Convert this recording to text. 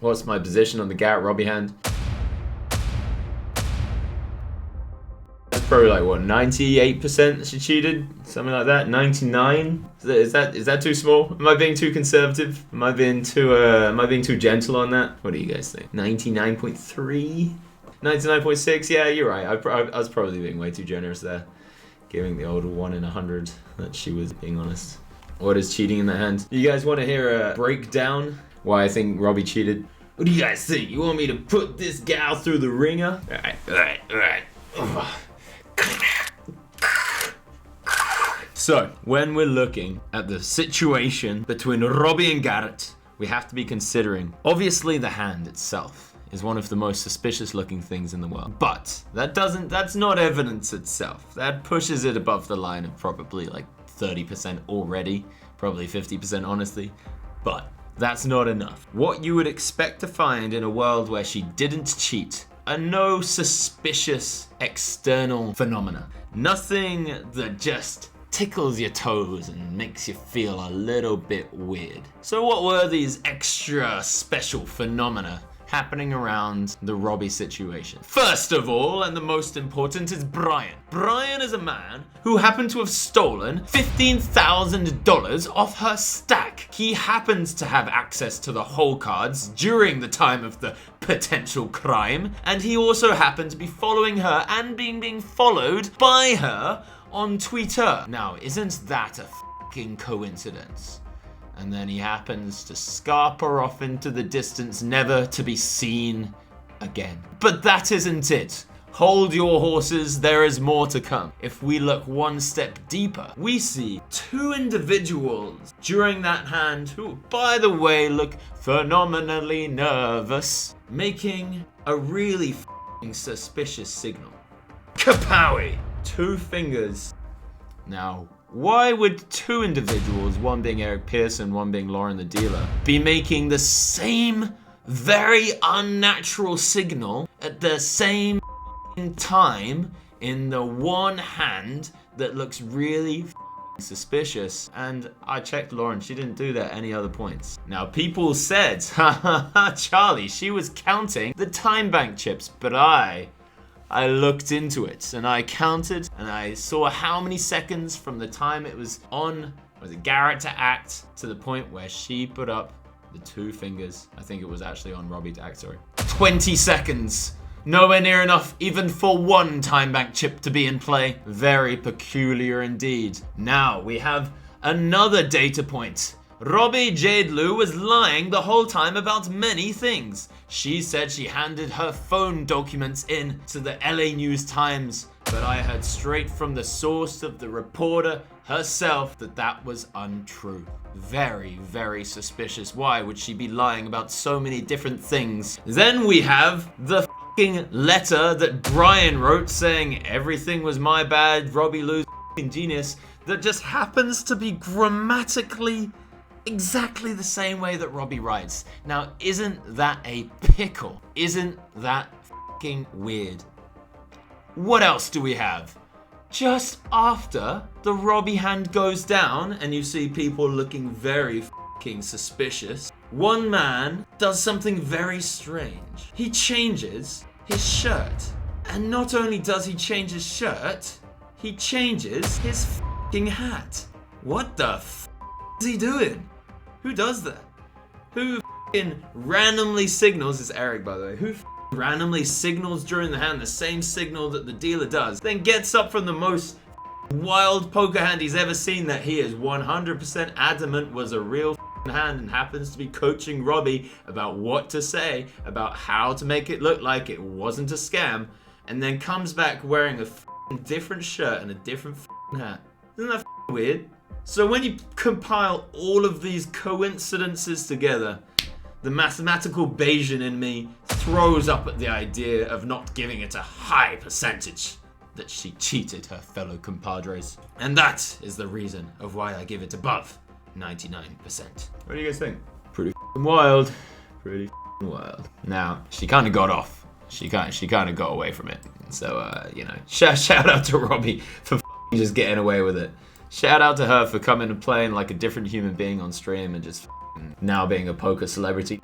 What's my position on the Garrett Robbie hand? That's probably like what, 98% she cheated? Something like that? 99? Is that too small? Am I being too conservative? Am I being too gentle on that? What do you guys think? 99.3? 99.6? Yeah, you're right. I was probably being way too generous there. Giving the old 1 in 100 that she was being honest. What is cheating in that hand? You guys want to hear a breakdown why I think Robbie cheated? What do you guys think? You want me to put this gal through the ringer? Alright. So, when we're looking at the situation between Robbie and Garrett, we have to be considering, obviously, the hand itself is one of the most suspicious looking things in the world. But that's not evidence itself. That pushes it above the line of probably like 30% already, probably 50% honestly. But that's not enough. What you would expect to find in a world where she didn't cheat are no suspicious external phenomena. Nothing that just tickles your toes and makes you feel a little bit weird. So what were these extra special phenomena happening around the Robbie situation? First of all, and the most important, is Brian. Brian is a man who happened to have stolen $15,000 off her stack. He happens to have access to the hole cards during the time of the potential crime, and he also happened to be following her and being followed by her on Twitter. Now, isn't that a fucking coincidence? And then he happens to scarper off into the distance, never to be seen again. But that isn't it. Hold your horses, there is more to come. If we look one step deeper, we see two individuals during that hand who, by the way, look phenomenally nervous, making a really suspicious signal. Kapowie! 2 fingers. Now, why would 2 individuals, one being Eric Pearson, one being Lauren the dealer, be making the same very unnatural signal at the same time in the one hand that looks really suspicious? And I checked Lauren, she didn't do that at any other points. Now, people said, Charlie, she was counting the time bank chips, but I looked into it and I counted and I saw how many seconds from the time it was on, was it Garrett to act, to the point where she put up the 2 fingers. I think it was actually on Robbie to act, sorry. 20 seconds. Nowhere near enough even for 1 time bank chip to be in play. Very peculiar indeed. Now we have another data point. Robbie Jade Lou was lying the whole time about many things. She said she handed her phone documents in to the LA News Times, but I heard straight from the source of the reporter herself that that was untrue. Very, very suspicious. Why would she be lying about so many different things? Then we have the fucking letter that Brian wrote saying everything was my bad, Robbie Lou's fucking genius, that just happens to be grammatically exactly the same way that Robbie writes. Now, isn't that a pickle? Isn't that fucking weird? What else do we have? Just after the Robbie hand goes down and you see people looking very fucking suspicious, one man does something very strange. He changes his shirt. And not only does he change his shirt, he changes his fucking hat. What the f*** is he doing? Who does that? Who f***ing randomly signals, it's Eric by the way, who randomly signals during the hand the same signal that the dealer does, then gets up from the most wild poker hand he's ever seen that he is 100% adamant was a real hand and happens to be coaching Robbie about what to say, about how to make it look like it wasn't a scam, and then comes back wearing a different shirt and a different hat. Isn't that weird? So when you compile all of these coincidences together, the mathematical Bayesian in me throws up at the idea of not giving it a high percentage that she cheated her fellow compadres. And that is the reason of why I give it above 99%. What do you guys think? Pretty wild. Pretty wild. Now, she kind of got off. She kind of got away from it. So, you know, shout out to Robbie for just getting away with it. Shout out to her for coming and playing like a different human being on stream and just now being a poker celebrity.